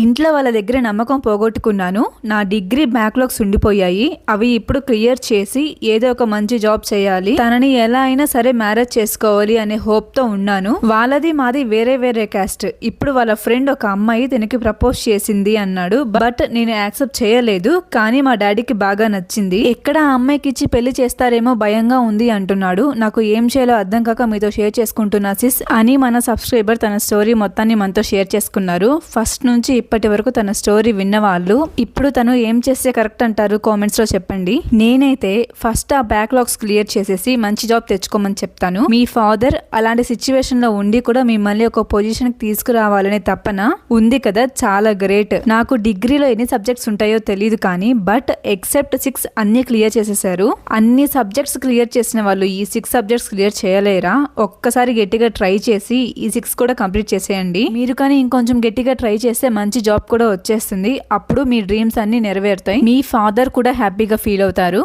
ఇంట్లో వాళ్ళ దగ్గర నమ్మకం పోగొట్టుకున్నాను. నా డిగ్రీ బ్యాక్లాగ్స్ ఉండిపోయాయి. అవి ఇప్పుడు క్లియర్ చేసి ఏదో ఒక మంచి జాబ్ చేయాలి, తనని ఎలా అయినా సరే మ్యారేజ్ చేసుకోవాలి అనే హోప్ తో ఉన్నాను. వాళ్ళది మాది వేరే వేరే క్యాస్ట్. ఇప్పుడు వాళ్ళ ఫ్రెండ్ ఒక అమ్మాయి తనకి ప్రపోజ్ చేసింది అన్నాడు. బట్ నేను యాక్సెప్ట్ చేయలేదు. కానీ మా డాడీకి బాగా నచ్చింది. ఎక్కడ ఆ అమ్మాయికి ఇచ్చి పెళ్లి చేస్తారేమో భయంగా ఉంది అంటున్నాడు. నాకు ఏం చేయాలో అర్థం కాక మీతో షేర్ చేసుకుంటున్నా సిస్ అని మన సబ్స్క్రైబర్ తన స్టోరీ మొత్తాన్ని మనతో షేర్ చేసుకున్నారు. ఫస్ట్ నుంచి ఇప్పటి వరకు తన స్టోరీ విన్న వాళ్ళు ఇప్పుడు తను ఏం చేస్తే కరెక్ట్ అంటారు కామెంట్స్ లో చెప్పండి. నేనైతే ఫస్ట్ ఆ బ్యాక్లాగ్స్ క్లియర్ చేసేసి మంచి జాబ్ తెచ్చుకోమని చెప్తాను. మీ ఫాదర్ అలాంటి సిచ్యువేషన్ లో ఉండి కూడా మిమ్మల్ని ఒక పొజిషన్ కి తీసుకురావాలనే తపన ఉంది కదా, చాలా గ్రేట్. నాకు డిగ్రీలో ఎన్ని సబ్జెక్ట్స్ ఉంటాయో తెలియదు కానీ బట్ ఎక్సెప్ట్ 6 అన్ని క్లియర్ చేసేసారు. అన్ని సబ్జెక్ట్స్ క్లియర్ చేసిన వాళ్ళు ఈ 6 సబ్జెక్ట్స్ క్లియర్ చేయలేరా? ఒక్కసారి గట్టిగా ట్రై చేసి ఈ 6 కూడా కంప్లీట్ చేసేయండి. మీరు కానీ ఇంకొంచెం గట్టిగా ట్రై చేస్తే మంచి జాబ్ కూడా వచ్చేస్తుంది. అప్పుడు మీ డ్రీమ్స్ అన్ని నెరవేరుతాయి. మీ ఫాదర్ కూడా హ్యాపీగా ఫీల్ అవుతారు.